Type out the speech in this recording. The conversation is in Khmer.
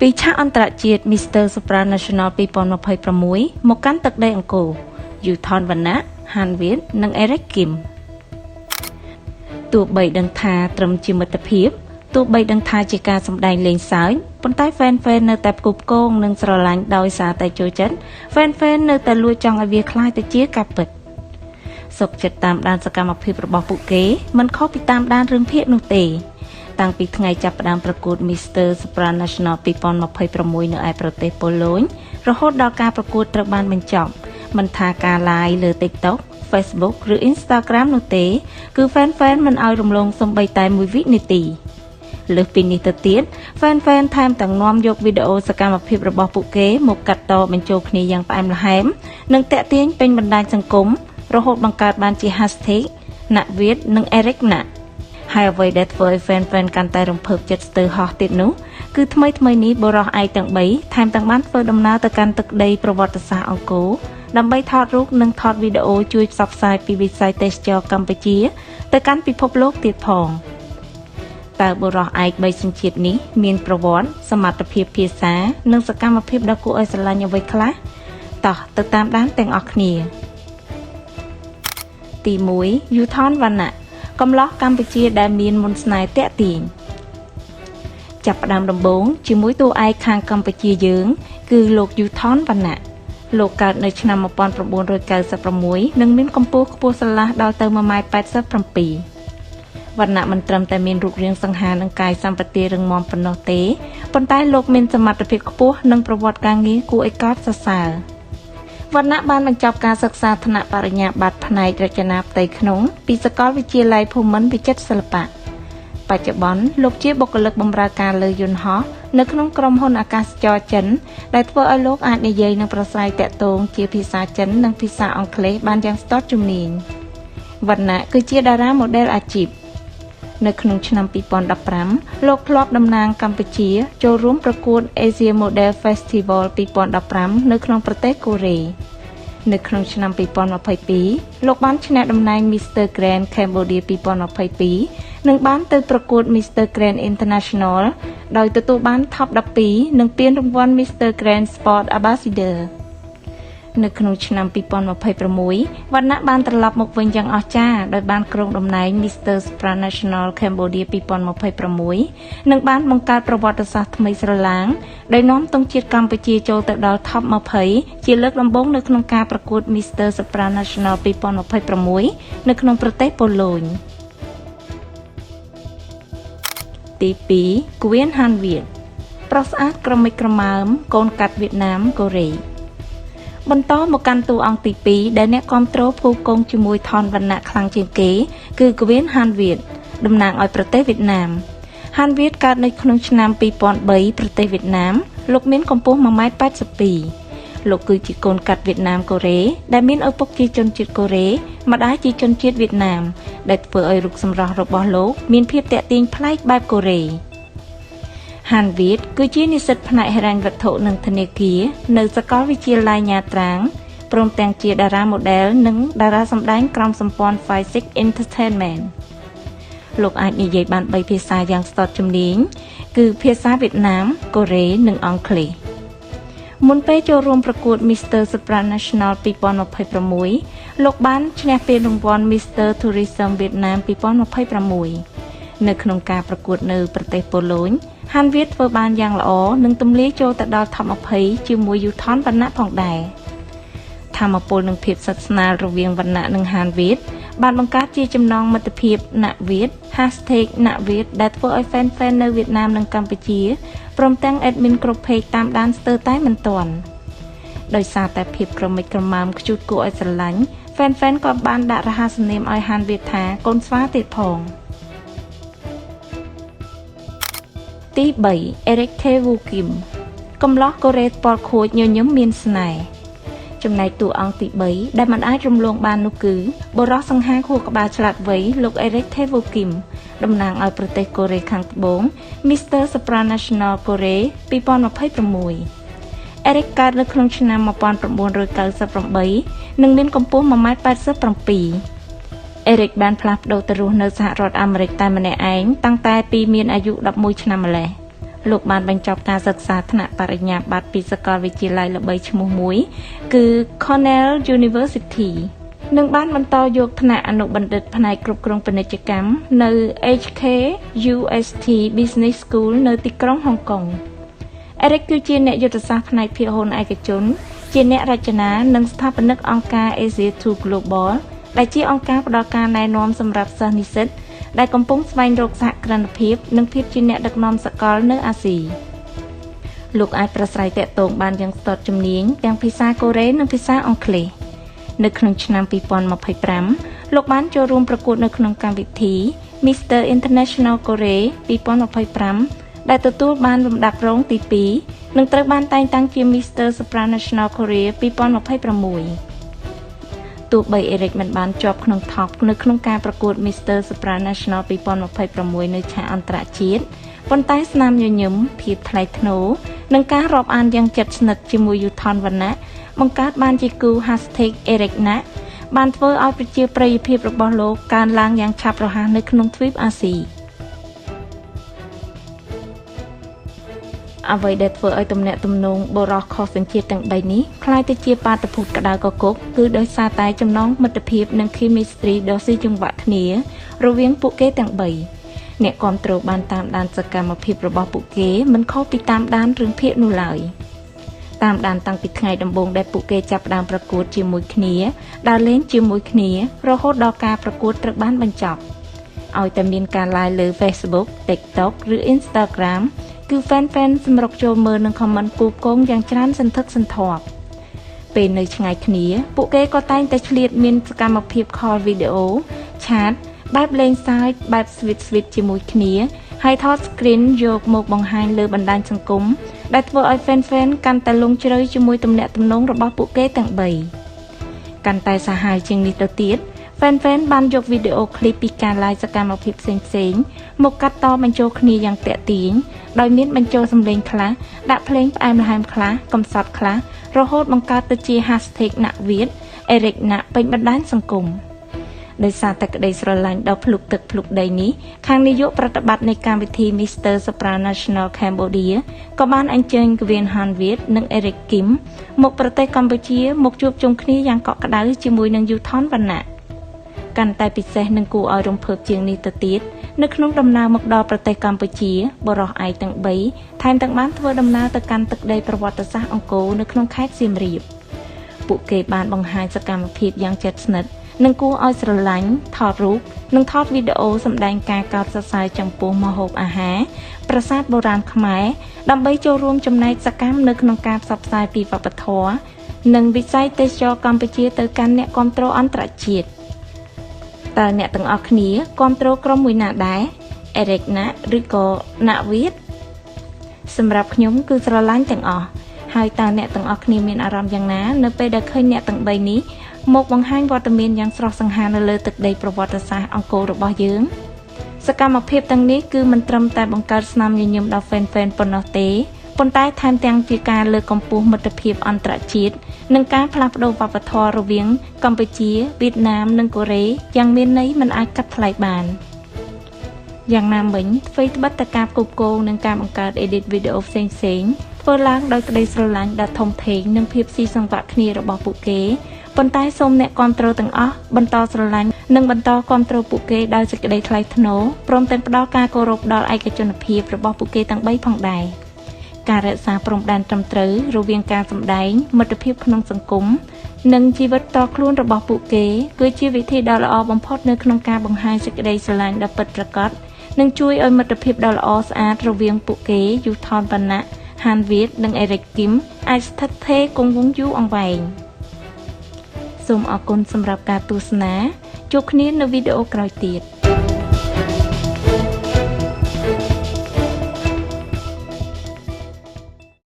ពីឆាកអន្តរជាតិ Mr. Supranational 2026 មកកាន់ទឹកដីអង្គរ Yuthon Vanna, Han Viet និង Eric Kim ទោះបីដឹងថាត្រឹមជាមិត្តភាពទោះបីដឹងថាជាការសម្ដែងលេងសើចប៉ុន្តែ fan នៅតែផ្គូផ្គងនិងស្រឡាញ់ដោយសារតែចូលចិត្ត fan នៅតែលួចចង់ឲ្យវាខ្លាយទៅជាការពិតសុខចិត្តតាមដានសកម្មភាពរបស់ពួកគេមិនខុសពីតាមដានរឿងភាគនោះទេតាំងពីថ្ងៃចាប់ផ្ដើមប្រកួត Mr. Supranational 2026 នៅឯប្រទេសប៉ូឡូញរហូតដល់ការប្រកួតត្រូវបានបញ្ចប់មិនថាការ live លើ TikTok, Facebook ឬ Instagram នោះទេគឺ fan មិនឲ្យរំលងសូម្បីតែ1វិនាទីលើសពីនេះទៅទៀត fan ថែមទាំងនាំយកវីដេអូសកម្មភាពរបស់ពួកគេមកកាត់តបញ្ចូលគ្នាយ៉ាងផ្អែមល្ហែមនិងតាក់ទាញពេញបណ្ដាញសង្គមរហូតបង្កើតបានជា hashtag ណាក់វិតនិង Eric ណាក់ហើយអ្វីដែលធ្វើឲ្យ fan កាន់តែរំភើបចិត្តស្ទើរហោះទៀតនោះគឺថ្មីនេះបុរសឯកទាំង3ថែមទាំងបានធ្វើដំណើរទៅកាន់ទឹកដីប្រវត្តិសាស្ត្រអង្គរដើម្បីថតរូបនិងថតវីដេអូជួយផ្សព្វផ្សាយពីវិស័យទេសចរណ៍កម្ពុជាទៅកាន់ពិភពលោកទៀតផងតើបុរសឯក3សញ្ជាតិនេះមានប្រវត្តិសមត្ថភាពភាសានិងសកម្មភាពដ៏គួរឲ្យស្រឡាញ់អ្វីខ្លះតោះទៅតាមដានទាំងអស់គ្នាទី1 Yuthon Vanna កំឡោះកម្ពុជាដែលមានមន្តស្នេហ៍តាក់ទាញចាប់ផ្ដើមដំបូងជាមួយតួឯកខាងកម្ពុជាយើងគឺលោក Yuthon Vanna លោកកើតនៅឆ្នាំ1996និងមានកម្ពស់ខ្ពស់ស្រឡះដល់ទៅ 1.87 វណ្ណៈមិនត្រឹមតែមានរូបរាងសង្ហានិងកាយសម្បទារឹងមាំប៉ុណ្ណោះទេប៉ុន្តែលោកមានសមត្ថភាពខ្ពស់និងប្រវត្តិការងារគួរឲ្យកោតសរសើរវណ្ណៈបានបញ្ចប់ការសិក្សាថ្នាក់បរិញ្ញាបត្រផ្នែករចនាផ្ទៃក្នុងពីសាកលវិទ្យាល័យភូមិន្ទវិចិត្រសិល្បៈបច្ចុប្បន្នលោកជាបុគ្គលិកបម្រើការលើយន្តហោះនៅក្នុងក្រុមហ៊ុនអាកាសចរចិនដែលធ្វើឲ្យលោកអាចនិយាយនិងប្រស្រ័យទាក់ទងជាភាសាចិននិងភាសាអង់គ្លេសបានយ៉ាងស្ទាត់ជំនាញវណ្ណៈគឺជាតារា model អាជីពនៅក្នុងឆ្នាំ2015លោកធ្លាប់តំណាងកម្ពុជាចូលរួមប្រកួត Asia Model Festival 2015នៅក្នុងប្រទេសកូរ៉េនៅក្នុងឆ្នាំ2022លោកបានឈ្នះតំណែង Mr. Grand Cambodia 2022និងបានទៅប្រកួត Mr. Grand International ដោយទទួលបាន Top 12និងពានរង្វាន់ Mr. Grand Sport Ambassador នៅក្នុងឆ្នាំ2026វណ្ណៈបានត្រឡប់មកវិញយ៉ាងអស្ចារ្យដោយបានគ្រងតំណែង Mr. Supranational Cambodia 2026និងបានបង្កើតប្រវត្តិសាស្ត្រថ្មីស្រឡាងដោយនាំទង់ជាតិកម្ពុជាចូលទៅដល់ Top 20ជាលើកដំបូងនៅក្នុងការប្រកួត Mr. Supranational 2026នៅក្នុងប្រទេសប៉ូឡូញទី2 Nguyen Han Viet ប្រុសស្អាតក្រមិចក្រមើមកូនកាត់វៀតណាមកូរ៉េបន្តមកកាន់តួអង្គទី2ដែលអ្នកគាំទ្រភូកងជាមួយថនវណ្ណៈខ្លាំងជាងគេគឺ Nguyen Han Viet តំណាងឲ្យប្រទេសវៀតណាម Han Viet កើតនៅក្នុងឆ្នាំ2003ប្រទេសវៀតណាមលោកមានកម្ពស់ 1.82 លោកគឺជាកូនកាត់វៀតណាមកូរ៉េដែលមានឪពុកជាជនជាតិកូរ៉េម្ដាយជាជនជាតិវៀតណាមដែលធ្វើឲ្យរូបសម្រស់របស់លោកមានភាពទាក់ទាញប្លែកបែបកូរ៉េHan Viet គឺជានិស្សិតផ្នែកហិរញ្ញវត្ថុនិងធនាគារនៅសាកលវិទ្យាល័យញ៉ាត្រាងព្រមទាំងជាតារា model និងតារាសម្ដែងក្រោមសម្ព័ន្ធ Five Entertainment លោកអាចនិយាយបាន3ភាសាយ៉ាងស្ទាត់ជំនាញគឺភាសាវៀតណាម កូរ៉េនិងអង់គ្លេសមុនពេលចូលរួមប្រកួត Mr. Supranational 2026លោកបានឈ្នះពានរង្វាន់ Mr. Tourism Vietnam 2026នៅក្នុងការប្រកួតនៅប្រទេសប៉ូឡូញHan Viet ធ្វើបានយ៉ាងល្អនិងទម្លាយចូលទៅដល់ Top 20ជាមួយ Yuthon Vanna ផងដែរថាមពលនិងភាពស្និទ្ធស្នាលរវាងវណ្ណៈនិង Han Viet បានបង្កើតជាចំណងមិត្តភាពណាក់វិត #ណាក់វិត ដែលធ្វើឲ្យ fan នៅវៀតណាមនិងកម្ពុជាព្រមទាំង admin គ្រប់ page តាមដានស្ទើរតែមិនទាន់ដោយសារតែភាពក្រមិចក្រមើមខ្ជូតគួរឲ្យស្រឡាញ់ fan ក៏បានដាក់រហស្សនាមឲ្យ Han Viet ថាកូនស្វាទៀតផងទី3 Eric Tae-woo Kim កំឡោះកូរ៉េស្ពតខូចញញឹមមានស្នេហ៍ចំណែកតួអង្គទី3ដែលមិនអាចរំលងបាននោះគឺបុរសសង្ហាខួរក្បាលឆ្លាតវៃលោក Eric Tae-woo Kim តំណាងឲ្យប្រទេសកូរ៉េខាងត្បូង Mr. Supranational កូរ៉េ2026 Eric កើតនៅក្នុងឆ្នាំ1998និងមានកម្ពស់ 1.87 Eric បានផ្លាស់ប្ដូរទៅរស់នៅសហរដ្ឋអាមេរិកតែម្នាក់ឯងតាំងតែពីមានអាយុ11ឆ្នាំម្ល៉េះ លោកបានបញ្ចប់ការសិក្សាថ្នាក់បរិញ្ញាបត្រពីសាកលវិទ្យាល័យល្បីឈ្មោះមួយគឺ Cornell University និងបានបន្តយកថ្នាក់អនុបណ្ឌិតផ្នែកគ្រប់គ្រងពាណិជ្ជកម្មនៅ HKUST Business School នៅទីក្រុងហុងកុង Eric គឺជាអ្នកយុទ្ធសាស្ត្រផ្នែកភាគហ៊ុនឯកជនជាអ្នករចនានិងស្ថាបនិកអង្គការ Asia to Global ដែលជាអង្គការផ្ដល់ការណែនាំសម្រាប់សិស្សនិស្សិតដែលកំពុងស្វែងរកសហគ្រិនភាពនិងភាពជាអ្នកដឹកនាំសកលនៅអាស៊ីលោកអាចប្រស្រ័យទាក់ទងបានយ៉ាងស្ទាត់ជំនាញទាំងភាសាកូរ៉េនិងភាសាអង់គ្លេសនៅក្នុងឆ្នាំ2025លោកបានចូលរួមប្រកួតនៅក្នុងកម្មវិធី Mr. International Korea 2025ដែលទទួលបានលំដាប់រងទី2និងត្រូវបានតែងតាំងជា Mr. Supranational Korea 2026ទោះបី Eric មិនបានជាប់ក្នុង Top នៅក្នុងការប្រកួត Mr. Supranational 2026 នៅឆាកអន្តរជាតិប៉ុន្តែស្នាមញញឹមភាពថ្លៃថ្នូរនិងការរាប់អានយ៉ាងជិតស្និទ្ធជាមួយយូថនវណ្ណៈបង្កើតបានជាគូ #EricNa បានធ្វើឲ្យប្រជាប្រិយភាពរបស់លោកកើនឡើងយ៉ាងឆាប់រហ័សនៅក្នុងទ្វីបអាស៊ីអ្វីដែលធ្វើឲ្យទំនាក់ទំនងបរិសុទ្ធខុសសញ្ជាតិទាំង3នេះคล้ายទៅជាបាតុភូតក្តៅកគុកគឺដោយសារតែចំណងមិត្តភាពនិង chemistry ដ៏ស៊ីចង្វាក់គ្នារវាងពួកគេទាំង3អ្នកគាំទ្របានតាមដានសកម្មភាពរបស់ពួកគេមិនខុសពីតាមដានរឿងភាគនោះឡើយតាមដានតាំងពីថ្ងៃដំបូងដែលពួកគេចាប់ផ្ដើមប្រកួតជាមួយគ្នាដើរលេងជាមួយគ្នារហូតដល់ការប្រកួតត្រូវបានបញ្ចប់ឲ្យតែមានការ live លើ Facebook, TikTok ឬ Instagramគឺ fan សម្រុកចូលមើលនិង comment គូគងយ៉ាងច្រើនសន្ធឹកសន្ធាប់ពេលនៅឆ្ងាយគ្នាពួកគេក៏តែងតែឆ្លៀតមានសកម្មភាព call video chat បែបលេងសើចបែប sweet ជាមួយគ្នាហើយថត screen យកមកបង្ហាញលើបណ្ដាញសង្គមដែលធ្វើឲ្យ fan កាន់តែលង់ជ្រៅជាមួយទំនាក់ទំនងរបស់ពួកគេទាំង3កាន់តែសាហាវជាងនេះទៅទៀតfan បានយកវីដេអូឃ្លីបពីការ live សកម្មភាពផ្សេងៗមកកាត់តបញ្ចូលគ្នាយ៉ាងទាក់ទាញដោយមានបញ្ចូលសំឡេងខ្លះដាក់ភ្លេងផ្អែមល្ហែមខ្លះកំសត់ខ្លះរហូតបង្កើតទៅជា #NaViet EricNa ពេញបណ្ដាញសង្គមដោយសារតែក្តីស្រឡាញ់ដ៏ភ្លុកទឹកភ្លុកដីនេះខាងនាយកប្រតិបត្តិនៃកម្មវិធី Mr. Supranational Cambodia ក៏បានអញ្ជើញ Gwen Han-Viet និង Eric Kim មកប្រទេសកម្ពុជាមកជួបជុំគ្នាយ៉ាងកក់ក្ដៅជាមួយនឹងយូថនវណ្ណៈកាន់តែពិសេសនិងគួរឲ្យរំភើបជាងនេះទៅទៀតនៅក្នុងដំណើរមកដល់ប្រទេសកម្ពុជាបរិសុទ្ធឯកទាំង3ថែមទាំងបានធ្វើដំណើរទៅកាន់ទឹកដីប្រវត្តិសាស្ត្រអង្គរនៅក្នុងខេត្តសៀមរាបពួកគេបានបង្ហាញសកម្មភាពយ៉ាងជិតស្និទ្ធនិងគួរឲ្យស្រឡាញ់ថតរូបនិងថតវីដេអូសម្ដែងការកោតសរសើរចំពោះម្ហូបអាហារប្រាសាទបុរាណខ្មែរដើម្បីចូលរួមចំណែកសកម្មនៅក្នុងការផ្សព្វផ្សាយពីវប្បធម៌និងវិស័យទេសចរណ៍កម្ពុជាទៅកាន់អ្នកគាំទ្រអន្តរជាតិតើអ្នកទាំងអស់គ្នាគាំទ្រក្រុមមួយណាដែរ EricNa ឬក៏ NaViet សម្រាប់ខ្ញុំគឺស្រឡាញ់ទាំងអស់ហើយតើអ្នកទាំងអស់គ្នាមានអារម្មណ៍យ៉ាងណានៅពេលដែលឃើញអ្នកទាំង3នេះមកបង្ហាញវត្តមានយ៉ាងស្រស់សង្ហានៅលើទឹកដីប្រវត្តិសាស្ត្រអង្គររបស់យើងសកម្មភាពទាំងនេះគឺមិនត្រឹមតែបង្កើតស្នាមញញឹមដល់ fan ប៉ុណ្ណោះទេប៉ុន្តែថែមទាំងជាការលើកកម្ពស់មិត្តភាពអន្តរជាតិនិងការផ្លាស់ប្ដូរវប្បធម៌រវាងកម្ពុជាវៀតណាមនិងកូរ៉េយ៉ាងមានន័យមិនអាចកាត់ថ្លៃបានយ៉ាងណាមិញអ្វីត្បិតតែការគូបគងនិងការបង្កើត edit វីដេអូផ្សេងៗធ្វើឡើងដោយក្តីស្រឡាញ់ដ៏ធំធេងនិងភាពស៊ីសង្វាក់គ្នារបស់ពួកគេប៉ុន្តែសូមអ្នកគាំទ្រទាំងអស់បន្តស្រឡាញ់និងបន្តគាំទ្រពួកគេដោយសេចក្តីថ្លៃថ្នូរព្រមទាំងផ្ដល់ការគោរពដល់ឯកជនភាពរបស់ពួកគេទាំង3ផងដែរការរក្សាព្រំដែនត្រឹមត្រូវរវាងការសម្ដែងមិត្តភាពក្នុងសង្គមនិងជីវិតតខ្លួនរបស់ពួកគេគឺជាវិធីដ៏ល្អបំផុតនៅក្នុងការបង្ហាញសេចក្តីស្រឡាញ់ដ៏ពិតប្រាកដនិងជួយឲ្យមិត្តភាពដ៏ល្អស្អាតរវាងពួកគេយូថនវណ្ណៈ Han-Viet និង Eric Kim អាចស្ថិតស្ថេរគង់វង្សយូរអង្វែងសូមអរគុណសម្រាប់ការទស្សនាជួបគ្នានៅវីដេអូក្រោយទៀត